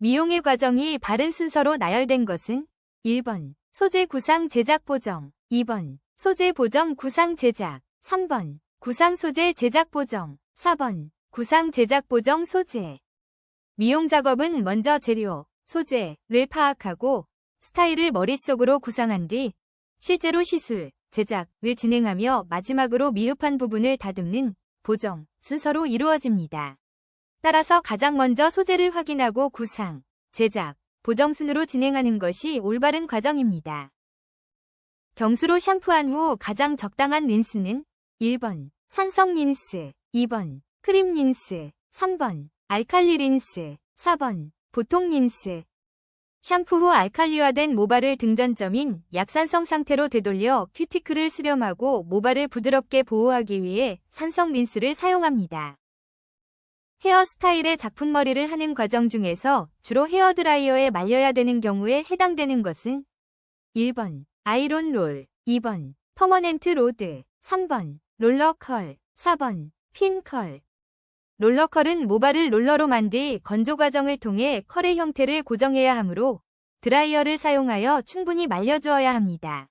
미용의 과정이 바른 순서로 나열된 것은 1번 소재 구상 제작 보정, 2번 소재 보정 구상 제작, 3번 구상 소재 제작 보정, 4번 구상 제작 보정 소재. 미용 작업은 먼저 재료, 소재를 파악하고 스타일을 머릿속으로 구상한 뒤 실제로 시술, 제작을 진행하며 마지막으로 미흡한 부분을 다듬는 보정 순서로 이루어집니다. 따라서 가장 먼저 소재를 확인하고 구상, 제작, 보정 순으로 진행하는 것이 올바른 과정입니다. 경수로 샴푸한 후 가장 적당한 린스는 1번 산성 린스, 2번 크림 린스, 3번 알칼리 린스, 4번 보통 린스. 샴푸 후 알칼리화된 모발을 등전점인 약산성 상태로 되돌려 큐티클을 수렴하고 모발을 부드럽게 보호하기 위해 산성 린스를 사용합니다. 헤어스타일의 작품머리를 하는 과정 중에서 주로 헤어드라이어에 말려야 되는 경우에 해당되는 것은 1번 아이론 롤, 2번 퍼머넨트 로드, 3번 롤러컬, 4번 핀컬. 롤러컬은 모발을 롤러로 만들 건조 과정을 통해 컬의 형태를 고정해야 하므로 드라이어를 사용하여 충분히 말려주어야 합니다.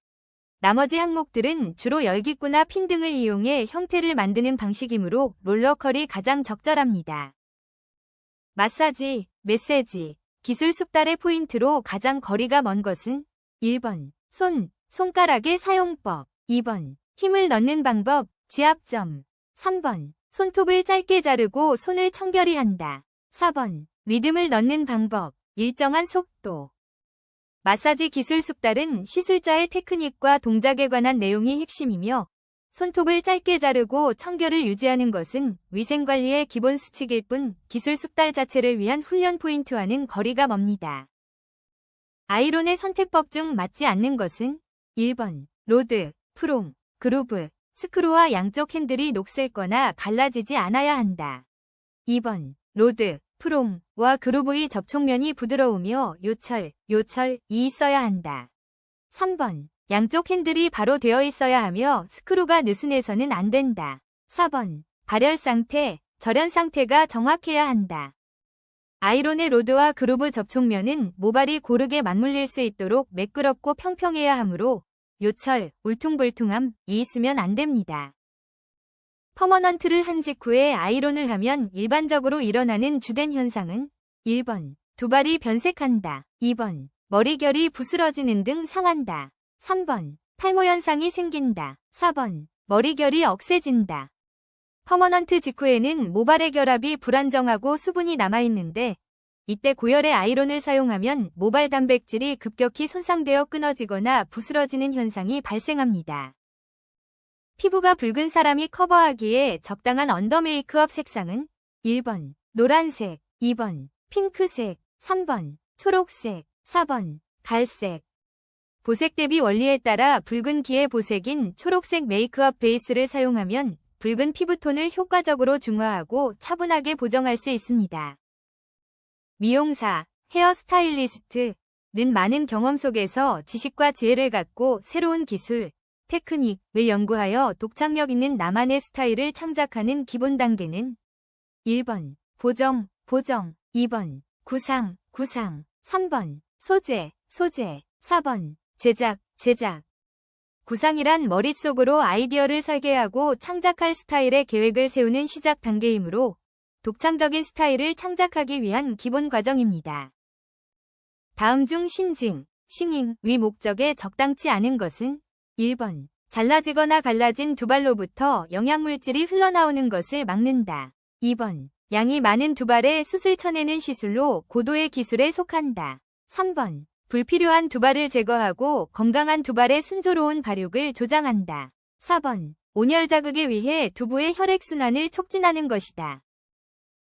나머지 항목들은 주로 열기구나 핀 등을 이용해 형태를 만드는 방식이므로 롤러컬이 가장 적절합니다. 마사지, 매세지, 기술 숙달의 포인트로 가장 거리가 먼 것은 1번 손가락의 사용법, 2번 힘을 넣는 방법, 지압점, 3번 손톱을 짧게 자르고 손을 청결히 한다, 4번 리듬을 넣는 방법, 일정한 속도. 마사지 기술 숙달은 시술자의 테크닉과 동작에 관한 내용이 핵심이며 손톱을 짧게 자르고 청결을 유지하는 것은 위생관리의 기본 수칙일 뿐 기술 숙달 자체를 위한 훈련 포인트와는 거리가 멉니다. 아이론의 선택법 중 맞지 않는 것은 1번 로드, 프롱, 그루브, 스크루와 양쪽 핸들이 녹슬거나 갈라지지 않아야 한다. 2번 로드, 프롱과 그루브의 접촉면이 부드러우며 요철이 있어야 한다. 3번 양쪽 핸들이 바로 되어 있어야 하며 스크루가 느슨해서는 안 된다. 4번 발열 상태, 절연 상태가 정확해야 한다. 아이론의 로드와 그루브 접촉면은 모발이 고르게 맞물릴 수 있도록 매끄럽고 평평해야 하므로 울퉁불퉁함이 있으면 안 됩니다. 퍼머넌트를 한 직후에 아이론을 하면 일반적으로 일어나는 주된 현상은 1번 두발이 변색한다, 2번 머리결이 부스러지는 등 상한다, 3번 탈모 현상이 생긴다, 4번 머리결이 억세진다. 퍼머넌트 직후에는 모발의 결합이 불안정하고 수분이 남아있는데 이때 고열의 아이론을 사용하면 모발 단백질이 급격히 손상되어 끊어지거나 부스러지는 현상이 발생합니다. 피부가 붉은 사람이 커버하기에 적당한 언더 메이크업 색상은 1번 노란색, 2번 핑크색, 3번 초록색, 4번 갈색. 보색 대비 원리에 따라 붉은 기의 보색인 초록색 메이크업 베이스를 사용하면 붉은 피부톤을 효과적으로 중화하고 차분하게 보정할 수 있습니다. 미용사, 헤어스타일리스트는 많은 경험 속에서 지식과 지혜를 갖고 새로운 기술, 테크닉을 연구하여 독창력 있는 나만의 스타일을 창작하는 기본 단계는 1번 보정, 2번 구상, 3번 소재, 4번 제작. 구상이란 머릿속으로 아이디어를 설계하고 창작할 스타일의 계획을 세우는 시작 단계이므로 독창적인 스타일을 창작하기 위한 기본 과정입니다. 다음 중 싱잉의 목적에 적당치 않은 것은 1번 잘라지거나 갈라진 두발로부터 영양물질이 흘러나오는 것을 막는다. 2번 양이 많은 두발에 숱을 쳐내는 시술로 고도의 기술에 속한다. 3번 불필요한 두발을 제거하고 건강한 두발의 순조로운 발육을 조장한다. 4번 온열 자극에 위해 두부의 혈액순환을 촉진하는 것이다.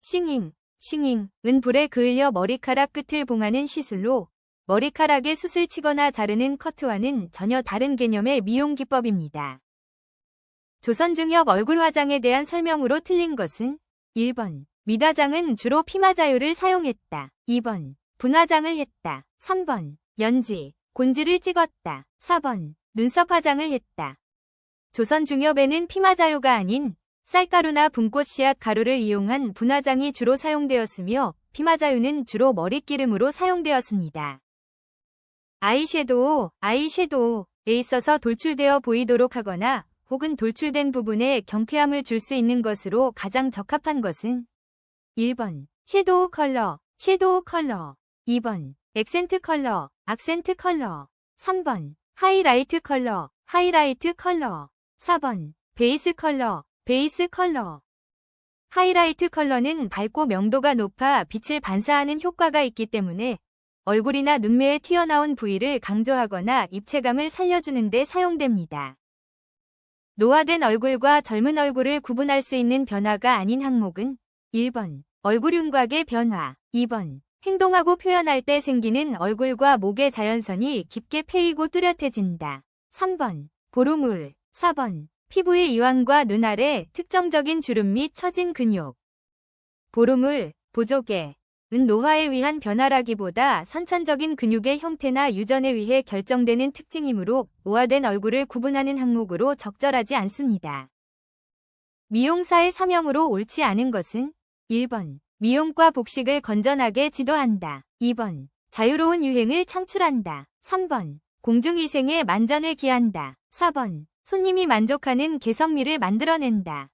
싱잉은 불에 그을려 머리카락 끝을 봉하는 시술로 머리카락에 숱을 치거나 자르는 커트와는 전혀 다른 개념의 미용 기법입니다. 조선중엽 얼굴 화장에 대한 설명으로 틀린 것은 1번 밑화장은 주로 피마자유를 사용했다. 2번 분화장을 했다. 3번 연지, 곤지를 찍었다. 4번 눈썹 화장을 했다. 조선중엽에는 피마자유가 아닌 쌀가루나 분꽃 씨앗 가루를 이용한 분화장이 주로 사용되었으며 피마자유는 주로 머릿기름으로 사용되었습니다. 아이섀도우에 있어서 돌출되어 보이도록 하거나 혹은 돌출된 부분에 경쾌함을 줄 수 있는 것으로 가장 적합한 것은 1번 섀도우 컬러, 2번 액센트 컬러, 악센트 컬러, 3번 하이라이트 컬러, 4번 베이스 컬러, 하이라이트 컬러는 밝고 명도가 높아 빛을 반사하는 효과가 있기 때문에 얼굴이나 눈매에 튀어나온 부위를 강조하거나 입체감을 살려주는 데 사용됩니다. 노화된 얼굴과 젊은 얼굴을 구분할 수 있는 변화가 아닌 항목은 1번 얼굴 윤곽의 변화, 2번 행동하고 표현할 때 생기는 얼굴과 목의 자연선이 깊게 패이고 뚜렷해진다. 3번 보루물, 4번 피부의 이완과 눈 아래 특정적인 주름 및 처진 근육. 보루물, 보조개 은 노화에 의한 변화라기보다 선천적인 근육의 형태나 유전에 의해 결정되는 특징이므로 노화된 얼굴을 구분하는 항목으로 적절하지 않습니다. 미용사의 사명으로 옳지 않은 것은 1번 미용과 복식을 건전하게 지도한다. 2번 자유로운 유행을 창출한다. 3번 공중위생에 만전을 기한다. 4번 손님이 만족하는 개성미를 만들어낸다.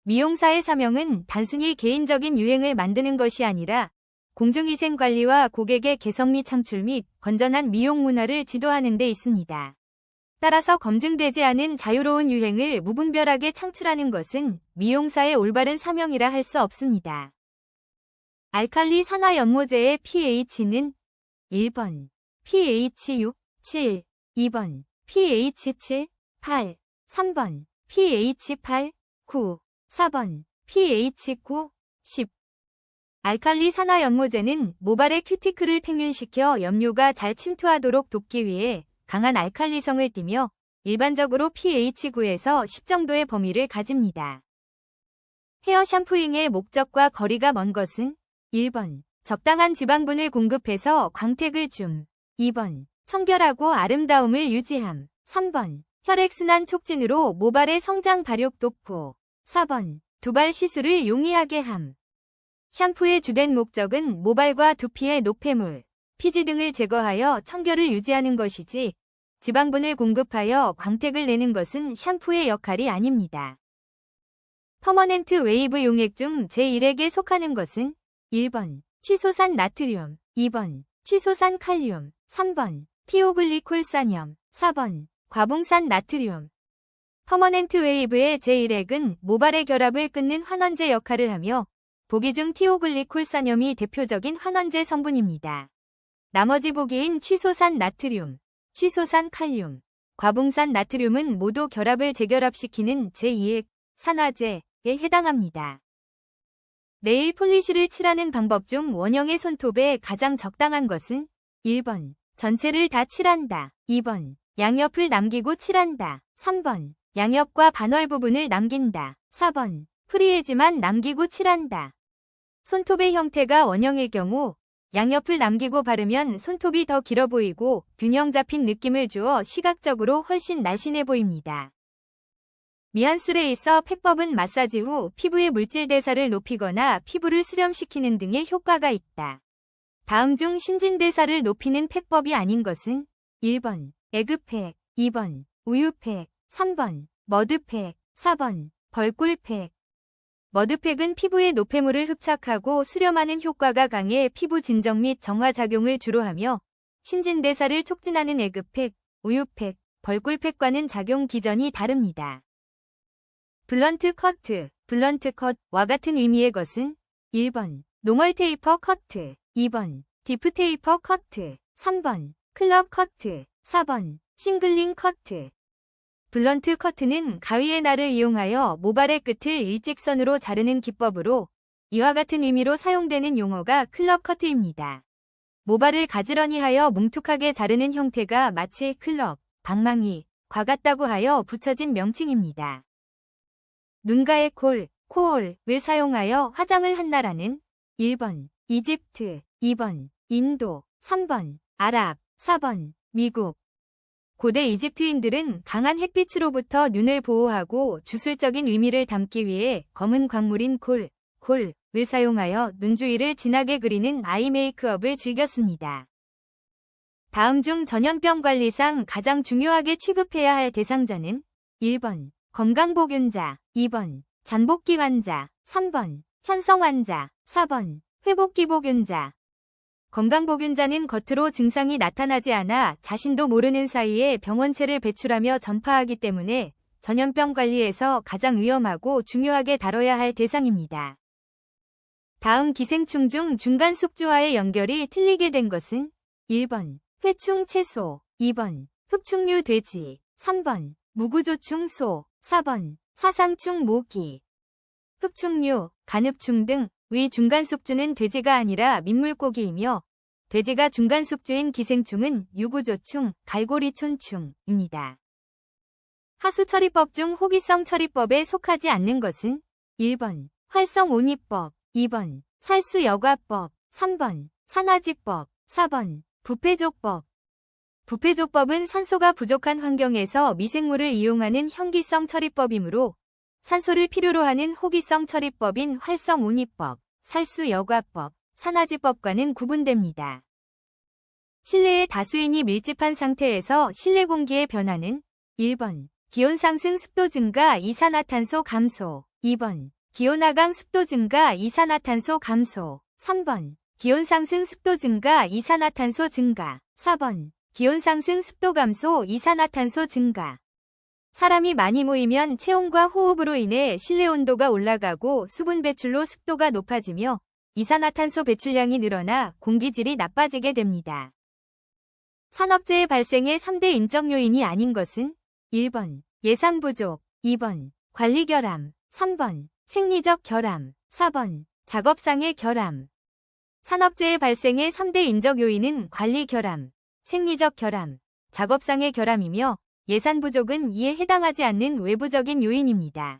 미용사의 사명은 단순히 개인적인 유행을 만드는 것이 아니라 공중위생 관리와 고객의 개성미 창출 및 건전한 미용 문화를 지도하는 데 있습니다. 따라서 검증되지 않은 자유로운 유행을 무분별하게 창출하는 것은 미용사의 올바른 사명이라 할 수 없습니다. 알칼리 산화연모제의 pH는 1번 pH 6, 7, 2번 pH 7, 8, 3번 pH 8, 9, 4번 pH 9, 10. 알칼리 산화연모제는 모발의 큐티클을 평균시켜 염료가 잘 침투하도록 돕기 위해 강한 알칼리성을 띠며 일반적으로 pH 9에서 10 정도의 범위를 가집니다. 헤어 샴푸잉의 목적과 거리가 먼 것은 1번 적당한 지방분을 공급해서 광택을 줌, 2번 청결하고 아름다움을 유지함, 3번 혈액순환 촉진으로 모발의 성장 발육 돕고, 4번 두발 시술을 용이하게 함. 샴푸의 주된 목적은 모발과 두피의 노폐물, 피지 등을 제거하여 청결을 유지하는 것이지 지방분을 공급하여 광택을 내는 것은 샴푸의 역할이 아닙니다. 퍼머넨트 웨이브 용액 중 제1액에 속하는 것은 1번 취소산 나트륨, 2번 취소산 칼륨, 3번 티오글리콜산염, 4번 과봉산 나트륨. 퍼머넨트 웨이브의 제1액은 모발의 결합을 끊는 환원제 역할을 하며 보기 중 티오글리콜산염이 대표적인 환원제 성분입니다. 나머지 보기인 취소산 나트륨, 취소산 칼륨, 과봉산 나트륨은 모두 결합을 재결합시키는 제2액 산화제에 해당합니다. 네일 폴리시를 칠하는 방법 중 원형의 손톱에 가장 적당한 것은 1번 전체를 다 칠한다, 2번 양옆을 남기고 칠한다, 3번 양옆과 반월 부분을 남긴다, 4번 프리에지만 남기고 칠한다. 손톱의 형태가 원형일 경우 양옆을 남기고 바르면 손톱이 더 길어 보이고 균형 잡힌 느낌을 주어 시각적으로 훨씬 날씬해 보입니다. 미안스레이서 팩법은 마사지 후 피부의 물질 대사를 높이거나 피부를 수렴시키는 등의 효과가 있다. 다음 중 신진대사를 높이는 팩법이 아닌 것은 1번 에그팩, 2번 우유팩, 3번 머드팩, 4번 벌꿀팩. 머드팩은 피부의 노폐물을 흡착하고 수렴하는 효과가 강해 피부 진정 및 정화작용을 주로 하며 신진대사를 촉진하는 에그팩, 우유팩, 벌꿀팩과는 작용 기전이 다릅니다. 블런트 커트, 블런트 컷과 같은 의미의 것은 1번 노멀 테이퍼 커트, 2번 디프 테이퍼 커트, 3번 클럽 커트, 4번 싱글링 커트. 블런트 커트는 가위의 날을 이용하여 모발의 끝을 일직선으로 자르는 기법으로 이와 같은 의미로 사용되는 용어가 클럽 커트입니다. 모발을 가지런히 하여 뭉툭하게 자르는 형태가 마치 클럽, 방망이, 과 같다고 하여 붙여진 명칭입니다. 눈가의 코올을 사용하여 화장을 한 나라는 1번 이집트, 2번 인도, 3번 아랍, 4번 미국. 고대 이집트인들은 강한 햇빛으로부터 눈을 보호하고 주술적인 의미를 담기 위해 검은 광물인 콜을 사용하여 눈 주위를 진하게 그리는 아이 메이크업을 즐겼습니다. 다음 중 전염병 관리상 가장 중요하게 취급해야 할 대상자는 1번 건강보균자, 2번 잠복기 환자, 3번 현성 환자, 4번 회복기보균자. 건강보균자는 겉으로 증상이 나타나지 않아 자신도 모르는 사이에 병원체를 배출하며 전파하기 때문에 전염병 관리에서 가장 위험하고 중요하게 다뤄야 할 대상입니다. 다음 기생충 중 중간 숙주와의 연결이 틀리게 된 것은 1번 회충 채소, 2번 흡충류 돼지, 3번 무구조충 소, 4번 사상충 모기. 흡충류, 간흡충 등 위 중간 숙주는 돼지가 아니라 민물고기이며 돼지가 중간 숙주인 기생충은 유구조충, 갈고리촌충입니다. 하수처리법 중 호기성 처리법에 속하지 않는 것은 1번 활성온이법, 2번 살수여과법, 3번 산화지법, 4번 부패족법. 부패족법은 산소가 부족한 환경에서 미생물을 이용하는 현기성 처리법이므로 산소를 필요로 하는 호기성 처리법인 활성온이법, 살수여과법, 산화지법과는 구분됩니다. 실내의 다수인이 밀집한 상태에서 실내 공기의 변화는 1번 기온 상승 습도 증가 이산화탄소 감소, 2번 기온 하강 습도 증가 이산화탄소 감소, 3번 기온 상승 습도 증가 이산화탄소 증가, 4번 기온 상승 습도 감소 이산화탄소 증가. 사람이 많이 모이면 체온과 호흡으로 인해 실내 온도가 올라가고 수분 배출로 습도가 높아지며 이산화탄소 배출량이 늘어나 공기질이 나빠지게 됩니다. 산업재해 발생의 3대 인적 요인이 아닌 것은 1번 예산 부족, 2번 관리 결함, 3번 생리적 결함, 4번 작업상의 결함. 산업재해 발생의 3대 인적 요인은 관리 결함, 생리적 결함, 작업상의 결함이며 예산 부족은 이에 해당하지 않는 외부적인 요인입니다.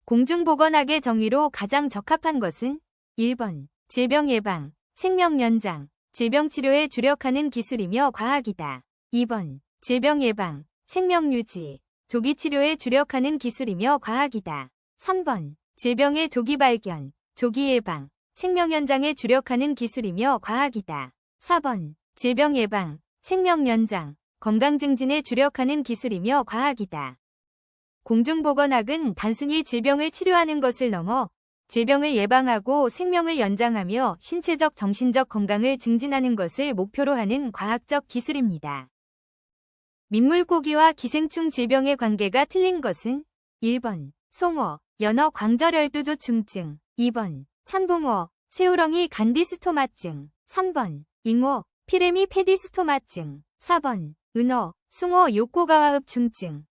공중보건학의 정의로 가장 적합한 것은 1번 질병 예방, 생명 연장, 질병 치료에 주력하는 기술이며 과학이다. 2번 질병 예방, 생명 유지, 조기 치료에 주력하는 기술이며 과학이다. 3번 질병의 조기 발견, 조기 예방, 생명 연장에 주력하는 기술이며 과학이다. 4번 질병 예방, 생명 연장, 건강 증진에 주력하는 기술이며 과학이다. 공중보건학은 단순히 질병을 치료하는 것을 넘어 질병을 예방하고 생명을 연장하며 신체적 정신적 건강을 증진하는 것을 목표로 하는 과학적 기술입니다. 민물고기와 기생충 질병의 관계가 틀린 것은 1번 송어, 연어 광절열두조충증, 2번 참붕어, 새우렁이 간디스토마증, 3번 잉어, 피레미 페디스토마증, 4번 은어, 숭어 욕고가와흡충증.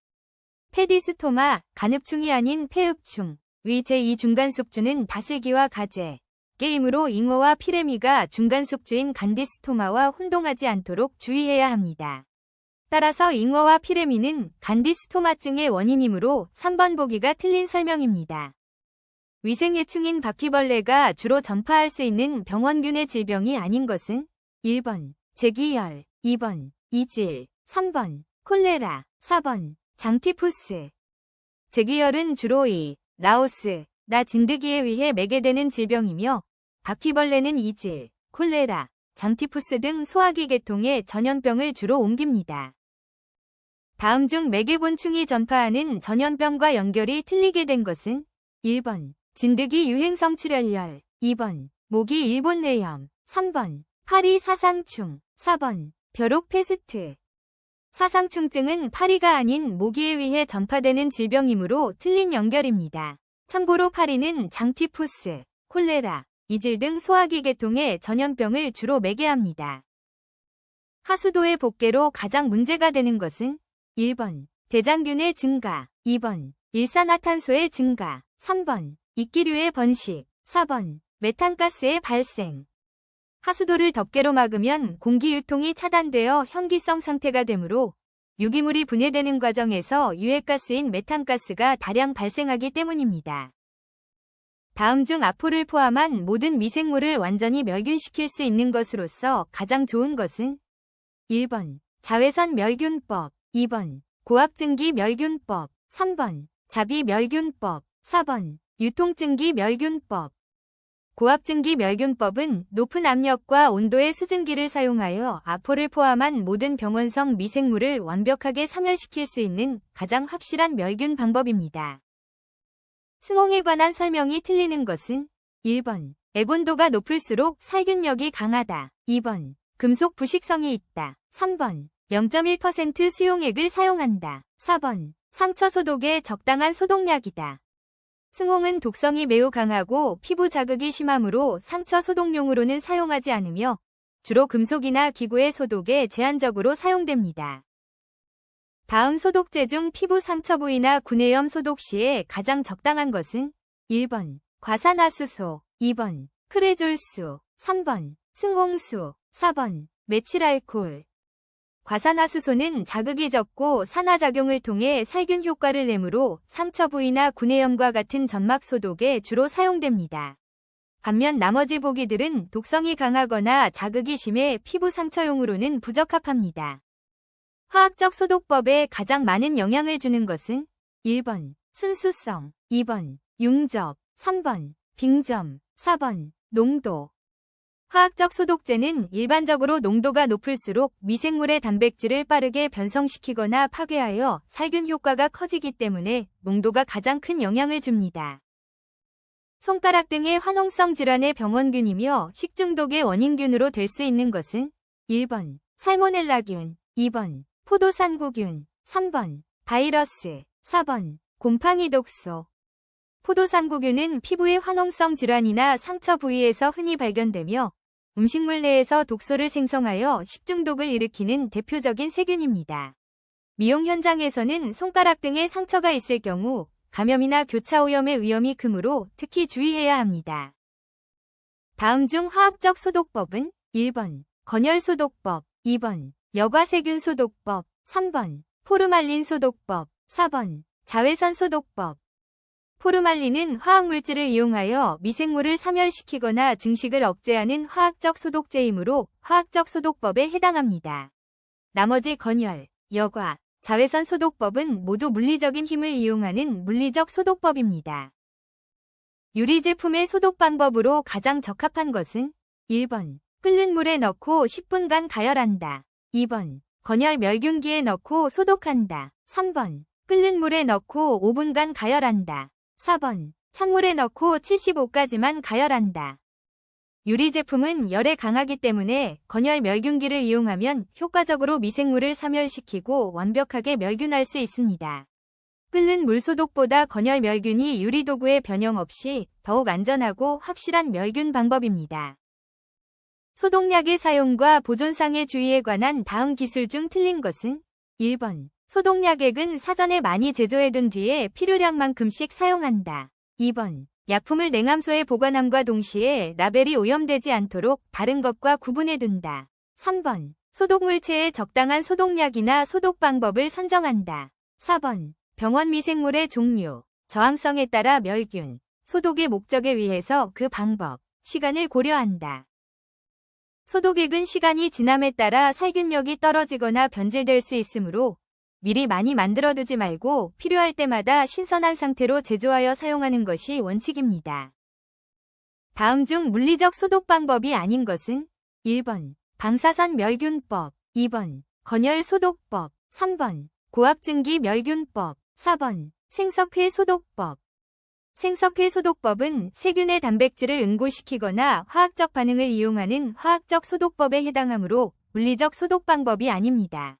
페디스토마, 간흡충이 아닌 폐흡충. 위 제2 중간숙주는 다슬기와 가재, 게임으로 잉어와 피레미가 중간숙주인 간디스토마와 혼동하지 않도록 주의해야 합니다. 따라서 잉어와 피레미는 간디스토마증의 원인이므로 3번 보기가 틀린 설명입니다. 위생해충인 바퀴벌레가 주로 전파할 수 있는 병원균의 질병이 아닌 것은 1번 제기열, 2번 이질, 3번 콜레라, 4번 장티푸스. 제기열은 주로 라오스, 나 진드기에 의해 매개되는 질병이며 바퀴벌레는 이질, 콜레라, 장티푸스 등 소화기 계통의 전염병을 주로 옮깁니다. 다음 중 매개곤충이 전파하는 전염병과 연결이 틀리게 된 것은 1번 진드기 유행성 출혈열, 2번 모기 일본 뇌염, 3번 파리 사상충, 4번 벼룩 페스트. 사상충증은 파리가 아닌 모기에 의해 전파되는 질병이므로 틀린 연결입니다. 참고로 파리는 장티푸스, 콜레라, 이질 등 소화기 계통의 전염병을 주로 매개합니다. 하수도의 복개로 가장 문제가 되는 것은 1번 대장균의 증가, 2번 일산화탄소의 증가, 3번 이끼류의 번식, 4번 메탄가스의 발생. 하수도를 덮개로 막으면 공기 유통이 차단되어 현기성 상태가 되므로 유기물이 분해되는 과정에서 유해가스인 메탄가스가 다량 발생하기 때문입니다. 다음 중 아포를 포함한 모든 미생물을 완전히 멸균시킬 수 있는 것으로서 가장 좋은 것은 1번 자외선 멸균법. 2번. 고압증기 멸균법. 3번. 자비 멸균법. 4번. 유통증기 멸균법. 고압증기 멸균법은 높은 압력과 온도의 수증기를 사용하여 아포를 포함한 모든 병원성 미생물을 완벽하게 사멸시킬 수 있는 가장 확실한 멸균 방법입니다. 승홍에 관한 설명이 틀리는 것은 1번. 액온도가 높을수록 살균력이 강하다. 2번. 금속 부식성이 있다. 3번. 0.1% 수용액을 사용한다. 4번. 상처 소독에 적당한 소독약이다. 승홍은 독성이 매우 강하고 피부 자극이 심하므로 상처 소독용으로는 사용하지 않으며 주로 금속이나 기구의 소독에 제한적으로 사용됩니다. 다음 소독제 중 피부 상처 부위나 구내염 소독 시에 가장 적당한 것은 1번. 과산화수소. 2번. 크레졸수. 3번. 승홍수. 4번. 메칠알코올. 과산화수소는 자극이 적고 산화작용을 통해 살균 효과를 내므로 상처 부위나 구내염과 같은 점막 소독에 주로 사용됩니다. 반면 나머지 보기들은 독성이 강하거나 자극이 심해 피부 상처용으로는 부적합합니다. 화학적 소독법에 가장 많은 영향을 주는 것은 1번. 순수성. 2번. 융접. 3번. 빙점. 4번. 농도. 화학적 소독제는 일반적으로 농도가 높을수록 미생물의 단백질을 빠르게 변성시키거나 파괴하여 살균 효과가 커지기 때문에 농도가 가장 큰 영향을 줍니다. 손가락 등의 화농성 질환의 병원균이며 식중독의 원인균으로 될 수 있는 것은 1번. 살모넬라균. 2번. 포도상구균. 3번. 바이러스. 4번. 곰팡이 독소. 포도상구균은 피부의 화농성 질환이나 상처 부위에서 흔히 발견되며 음식물 내에서 독소를 생성하여 식중독을 일으키는 대표적인 세균입니다. 미용 현장에서는 손가락 등의 상처가 있을 경우 감염이나 교차 오염의 위험이 크므로 특히 주의해야 합니다. 다음 중 화학적 소독법은 1번. 건열소독법. 2번. 여과세균 소독법. 3번. 포르말린 소독법. 4번. 자외선 소독법. 포르말린은 화학물질을 이용하여 미생물을 사멸시키거나 증식을 억제하는 화학적 소독제이므로 화학적 소독법에 해당합니다. 나머지 건열, 여과, 자외선 소독법은 모두 물리적인 힘을 이용하는 물리적 소독법입니다. 유리 제품의 소독 방법으로 가장 적합한 것은 1번. 끓는 물에 넣고 10분간 가열한다. 2번. 건열 멸균기에 넣고 소독한다. 3번. 끓는 물에 넣고 5분간 가열한다. 4번. 찬물에 넣고 75까지만 가열한다. 유리 제품은 열에 강하기 때문에 건열 멸균기를 이용하면 효과적으로 미생물을 사멸시키고 완벽하게 멸균할 수 있습니다. 끓는 물 소독보다 건열 멸균이 유리 도구의 변형 없이 더욱 안전하고 확실한 멸균 방법입니다. 소독약의 사용과 보존상의 주의에 관한 다음 기술 중 틀린 것은 1번. 소독약액은 사전에 많이 제조해둔 뒤에 필요량만큼씩 사용한다. 2번. 약품을 냉함소에 보관함과 동시에 라벨이 오염되지 않도록 다른 것과 구분해둔다. 3번. 소독물체에 적당한 소독약이나 소독 방법을 선정한다. 4번. 병원 미생물의 종류, 저항성에 따라 멸균, 소독의 목적에 의해서 그 방법, 시간을 고려한다. 소독액은 시간이 지남에 따라 살균력이 떨어지거나 변질될 수 있으므로 미리 많이 만들어두지 말고 필요할 때마다 신선한 상태로 제조하여 사용하는 것이 원칙입니다. 다음 중 물리적 소독 방법이 아닌 것은 1번. 방사선 멸균법. 2번. 건열 소독법. 3번. 고압증기 멸균법. 4번. 생석회 소독법. 생석회 소독법은 세균의 단백질을 응고시키거나 화학적 반응을 이용하는 화학적 소독법에 해당하므로 물리적 소독 방법이 아닙니다.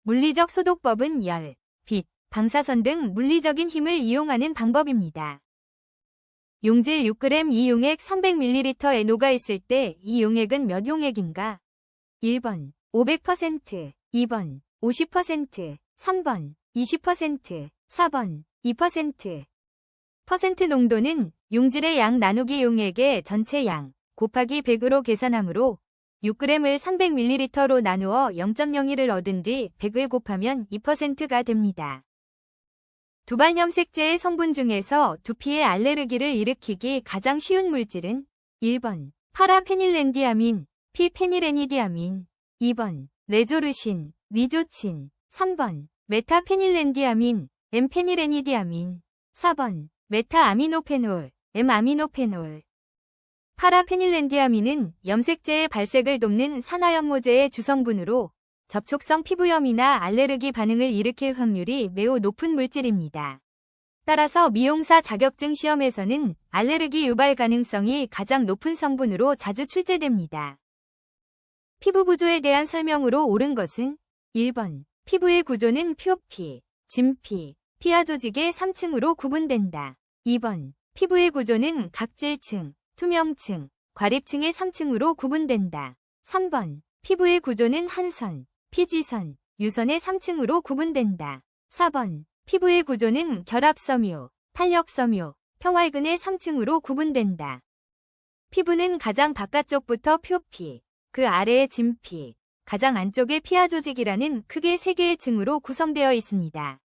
물리적 소독법은 열, 빛, 방사선 등 물리적인 힘을 이용하는 방법입니다. 용질 6g 이 용액 300ml에 녹아 있을 때 이 용액은 몇 용액인가? 1번 500%, 2번 50%, 3번 20%, 4번 2%. 퍼센트 농도는 용질의 양 나누기 용액의 전체 양 곱하기 100으로 계산하므로 6g을 300ml로 나누어 0.01을 얻은 뒤 100을 곱하면 2%가 됩니다. 두발염색제의 성분 중에서 두피의 알레르기를 일으키기 가장 쉬운 물질은 1번 파라페닐렌디아민, 피페니레니디아민, 2번 레조르신, 리조친. 3번 메타페닐렌디아민, M페닐애니디아민. 4번 메타아미노페놀, M아미노페놀. 파라페닐렌디아민은 염색제의 발색을 돕는 산화연모제의 주성분으로 접촉성 피부염이나 알레르기 반응을 일으킬 확률이 매우 높은 물질입니다. 따라서 미용사 자격증 시험에서는 알레르기 유발 가능성이 가장 높은 성분으로 자주 출제됩니다. 피부 구조에 대한 설명으로 옳은 것은 1번 피부의 구조는 표피, 진피, 피하 조직의 3층으로 구분된다. 2번 피부의 구조는 각질층, 투명층, 과립층의 3층으로 구분된다. 3번 피부의 구조는 한선, 피지선, 유선의 3층으로 구분된다. 4번 피부의 구조는 결합섬유, 탄력섬유, 평활근의 3층으로 구분된다. 피부는 가장 바깥쪽부터 표피, 그 아래의 진피, 가장 안쪽의 피하 조직이라는 크게 3개의 층으로 구성되어 있습니다.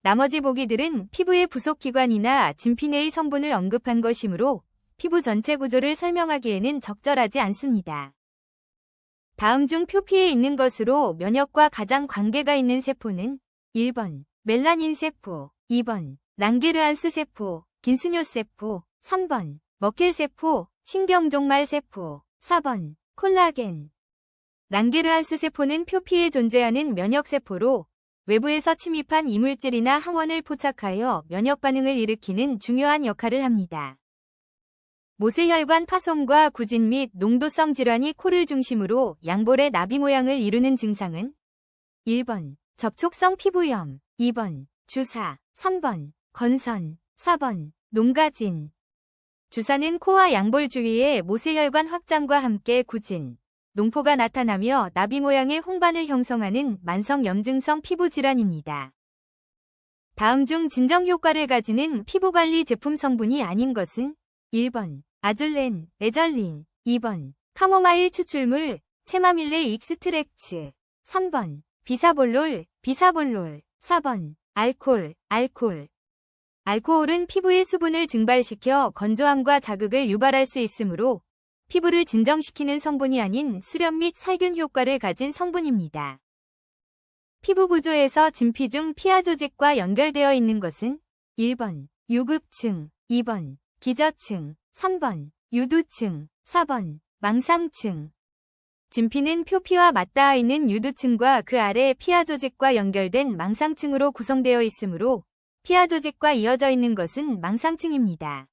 나머지 보기들은 피부의 부속기관이나 진피 내의 성분을 언급한 것이므로 피부 전체 구조를 설명하기에는 적절하지 않습니다. 다음 중 표피에 있는 것으로 면역과 가장 관계가 있는 세포는 1번 멜라닌 세포, 2번 랑게르한스 세포, 긴수뇨 세포, 3번 머켈 세포, 신경종말 세포, 4번 콜라겐. 랑게르한스 세포는 표피에 존재하는 면역세포로 외부에서 침입한 이물질이나 항원을 포착하여 면역 반응을 일으키는 중요한 역할을 합니다. 모세혈관 파손과 구진 및 농도성 질환이 코를 중심으로 양볼의 나비 모양을 이루는 증상은 1번 접촉성 피부염, 2번 주사, 3번 건선, 4번 농가진. 주사는 코와 양볼 주위에 모세혈관 확장과 함께 구진, 농포가 나타나며 나비 모양의 홍반을 형성하는 만성 염증성 피부 질환입니다. 다음 중 진정 효과를 가지는 피부관리 제품 성분이 아닌 것은 1번 아줄렌, 에절린, 2번 카모마일 추출물, 체마밀레 익스트랙츠, 3번 비사볼롤, 비사볼롤, 4번 알코올, 알코올. 알코올은 피부의 수분을 증발시켜 건조함과 자극을 유발할 수 있으므로 피부를 진정시키는 성분이 아닌 수렴 및 살균 효과를 가진 성분입니다. 피부 구조에서 진피 중 피하 조직과 연결되어 있는 것은 1번 유급층, 2번 기저층, 3번 유두층, 4번 망상층. 진피는 표피와 맞닿아 있는 유두층과 그 아래 피하 조직과 연결된 망상층으로 구성되어 있으므로 피하 조직과 이어져 있는 것은 망상층입니다.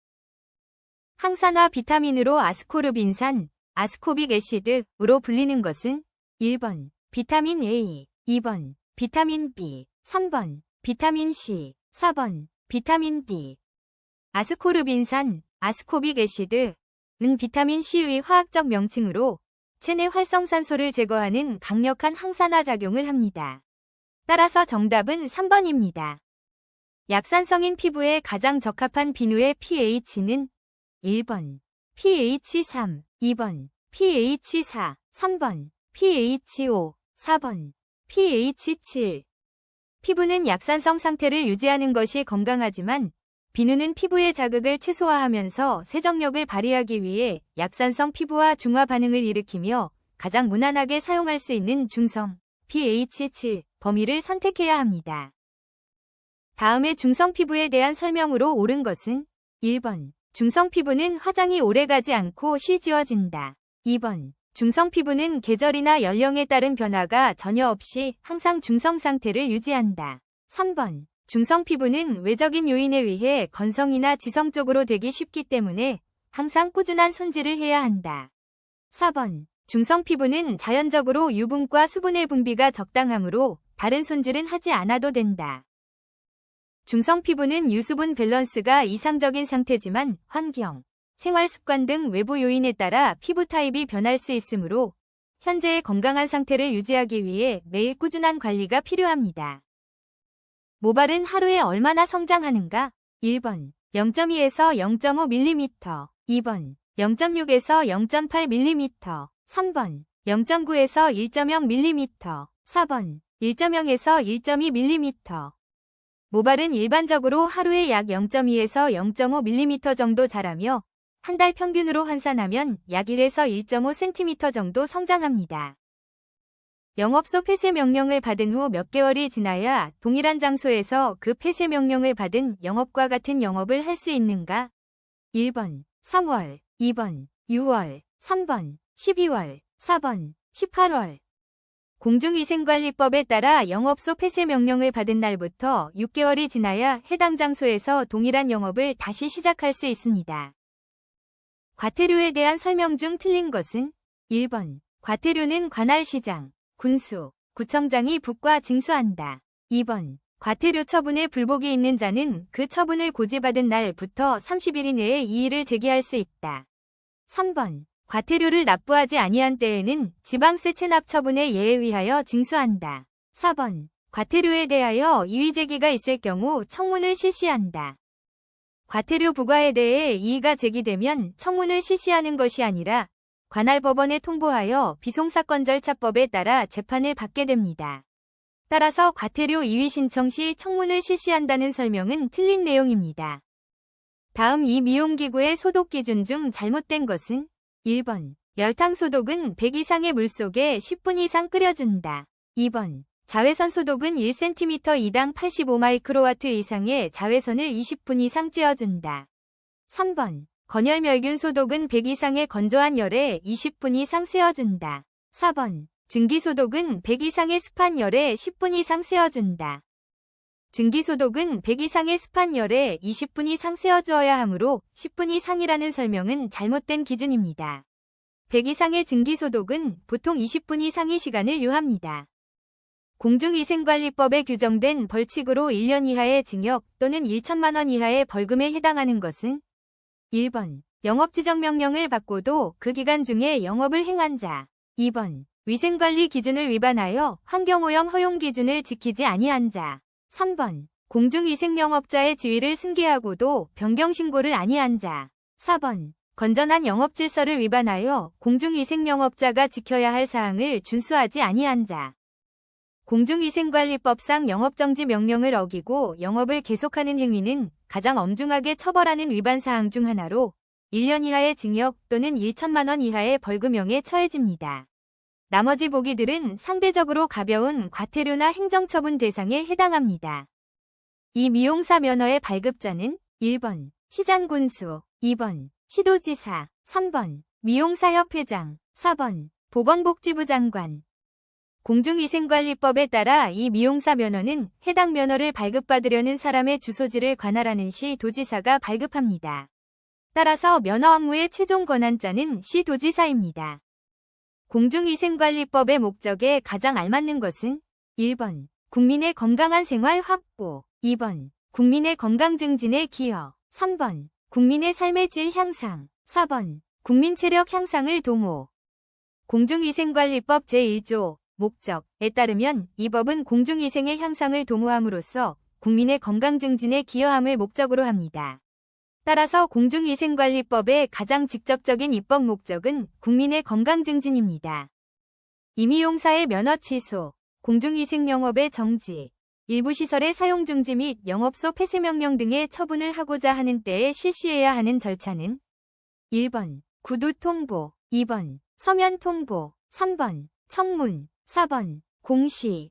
항산화 비타민으로 아스코르빈산, 아스코빅 애시드로 불리는 것은 1번 비타민 A, 2번 비타민 B, 3번 비타민 C, 4번 비타민 D. 아스코르빈산, 아스코빅 애시드는 비타민 C의 화학적 명칭으로 체내 활성산소를 제거하는 강력한 항산화 작용을 합니다. 따라서 정답은 3번입니다. 약산성인 피부에 가장 적합한 비누의 pH는 1번 pH3, 2번 pH4, 3번 pH5, 4번 pH7. 피부는 약산성 상태를 유지하는 것이 건강하지만 비누는 피부의 자극을 최소화하면서 세정력을 발휘하기 위해 약산성 피부와 중화 반응을 일으키며 가장 무난하게 사용할 수 있는 중성 pH7 범위를 선택해야 합니다. 다음에 중성 피부에 대한 설명으로 옳은 것은 1번 중성 피부는 화장이 오래가지 않고 쉬지워진다. 2번 중성 피부는 계절이나 연령에 따른 변화가 전혀 없이 항상 중성 상태를 유지한다. 3번 중성 피부는 외적인 요인에 의해 건성이나 지성적으로 되기 쉽기 때문에 항상 꾸준한 손질을 해야 한다. 4번 중성 피부는 자연적으로 유분과 수분의 분비가 적당하므로 다른 손질은 하지 않아도 된다. 중성 피부는 유수분 밸런스가 이상적인 상태지만 환경, 생활 습관 등 외부 요인에 따라 피부 타입이 변할 수 있으므로 현재의 건강한 상태를 유지하기 위해 매일 꾸준한 관리가 필요합니다. 모발은 하루에 얼마나 성장하는가? 1번 0.2에서 0.5mm, 2번 0.6에서 0.8mm, 3번 0.9에서 1.0mm, 4번 1.0에서 1.2mm. 모발은 일반적으로 하루에 약 0.2에서 0.5mm 정도 자라며 한 달 평균으로 환산하면 약 1에서 1.5cm 정도 성장합니다. 영업소 폐쇄 명령을 받은 후 몇 개월이 지나야 동일한 장소에서 그 폐쇄 명령을 받은 영업과 같은 영업을 할 수 있는가? 1번 3월, 2번 6월, 3번 12월, 4번 18월. 공중위생관리법에 따라 영업소 폐쇄 명령을 받은 날부터 6개월이 지나야 해당 장소에서 동일한 영업을 다시 시작할 수 있습니다. 과태료에 대한 설명 중 틀린 것은 1번 과태료는 관할시장, 군수, 구청장이 부과 징수한다. 2번 과태료 처분에 불복이 있는 자는 그 처분을 고지받은 날부터 30일 이내에 이의를 제기할 수 있다. 3번 과태료를 납부하지 아니한 때에는 지방세 체납 처분에 예의위하여 징수한다. 4번 과태료에 대하여 이의 제기가 있을 경우 청문을 실시한다. 과태료 부과에 대해 이의가 제기되면 청문을 실시하는 것이 아니라 관할 법원에 통보하여 비송사건절차법에 따라 재판을 받게 됩니다. 따라서 과태료 이의 신청 시 청문을 실시한다는 설명은 틀린 내용입니다. 다음 이 미용기구의 소독 기준 중 잘못된 것은 1번 열탕 소독은 100 이상의 물속에 10분 이상 끓여준다. 2번 자외선 소독은 1cm 2당 85마이크로와트 이상의 자외선을 20분 이상 쬐어준다. 3번 건열멸균 소독은 100 이상의 건조한 열에 20분 이상 쐬어준다. 4번 증기소독은 100 이상의 습한 열에 10분 이상 쐬어준다. 증기소독은 100 이상의 습한 열에 20분 이상 쐬어주어야 하므로 10분 이상이라는 설명은 잘못된 기준입니다. 100 이상의 증기소독은 보통 20분 이상의 시간을 요합니다. 공중위생관리법에 규정된 벌칙으로 1년 이하의 징역 또는 1천만 원 이하의 벌금에 해당하는 것은 1번 영업지정명령을 받고도 그 기간 중에 영업을 행한 자. 2번 위생관리 기준을 위반하여 환경오염 허용 기준을 지키지 아니한 자. 3번 공중위생영업자의 지위를 승계하고도 변경신고를 아니한 자. 4번 건전한 영업질서를 위반하여 공중위생영업자가 지켜야 할 사항을 준수하지 아니한 자. 공중위생관리법상 영업정지 명령을 어기고 영업을 계속하는 행위는 가장 엄중하게 처벌하는 위반사항 중 하나로 1년 이하의 징역 또는 1천만 원 이하의 벌금형에 처해집니다. 나머지 보기들은 상대적으로 가벼운 과태료나 행정처분 대상에 해당합니다. 이 미용사 면허의 발급자는 1번 시장군수, 2번 시도지사, 3번 미용사협회장, 4번 보건복지부 장관. 공중위생관리법에 따라 이 미용사 면허는 해당 면허를 발급받으려는 사람의 주소지를 관할하는 시도지사가 발급합니다. 따라서 면허 업무의 최종 권한자는 시도지사입니다. 공중위생관리법의 목적에 가장 알맞는 것은 1번 국민의 건강한 생활 확보, 2번 국민의 건강 증진에 기여, 3번 국민의 삶의 질 향상, 4번 국민 체력 향상을 도모. 공중위생관리법 제1조 목적에 따르면 이 법은 공중위생의 향상을 도모함으로써 국민의 건강 증진에 기여함을 목적으로 합니다. 따라서 공중위생관리법의 가장 직접적인 입법 목적은 국민의 건강 증진입니다. 임의용사의 면허 취소, 공중위생영업의 정지, 일부 시설의 사용 중지 및 영업소 폐쇄 명령 등의 처분을 하고자 하는 때에 실시해야 하는 절차는 1번 구두 통보, 2번 서면 통보, 3번 청문, 4번 공시.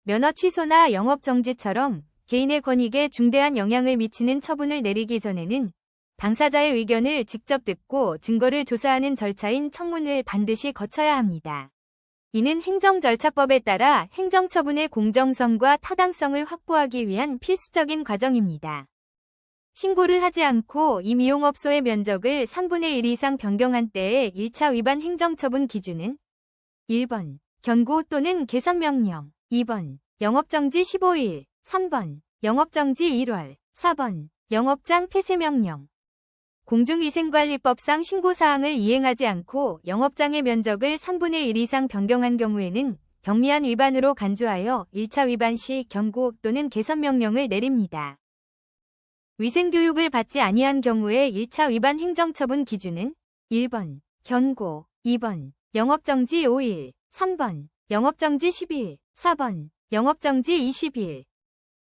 면허 취소나 영업 정지처럼 개인의 권익에 중대한 영향을 미치는 처분을 내리기 전에는 당사자의 의견을 직접 듣고 증거를 조사하는 절차인 청문을 반드시 거쳐야 합니다. 이는 행정절차법에 따라 행정처분의 공정성과 타당성을 확보하기 위한 필수적인 과정입니다. 신고를 하지 않고 이 미용업소의 면적을 3분의 1 이상 변경한 때의 1차 위반 행정처분 기준은 1번 경고 또는 개선명령, 2번 영업정지 15일, 3번 영업정지 1월, 4번 영업장 폐쇄명령. 공중위생관리법상 신고사항을 이행하지 않고 영업장의 면적을 3분의 1 이상 변경한 경우에는 경미한 위반으로 간주하여 1차 위반 시 경고 또는 개선명령을 내립니다. 위생교육을 받지 아니한 경우에 1차 위반 행정처분 기준은 1번 경고, 2번 영업정지 5일, 3번 영업정지 10일, 4번 영업정지 20일.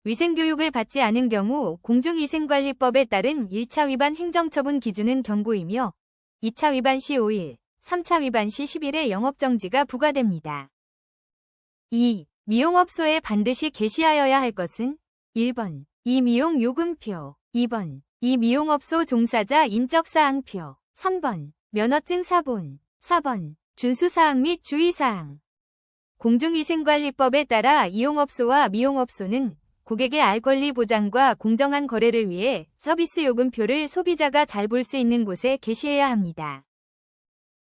위생교육을 받지 않은 경우 공중위생관리법에 따른 1차 위반 행정처분 기준은 경고이며 2차 위반 시 5일, 3차 위반 시 10일의 영업정지가 부과됩니다. 2. 미용업소에 반드시 게시하여야 할 것은 1번 이 미용 요금표 2번 이 미용업소 종사자 인적사항표 3번 면허증 사본 4번 준수사항 및 주의사항. 공중위생관리법에 따라 이용업소와 미용업소는 고객의 알 권리 보장과 공정한 거래를 위해 서비스 요금표를 소비자가 잘 볼 수 있는 곳에 게시해야 합니다.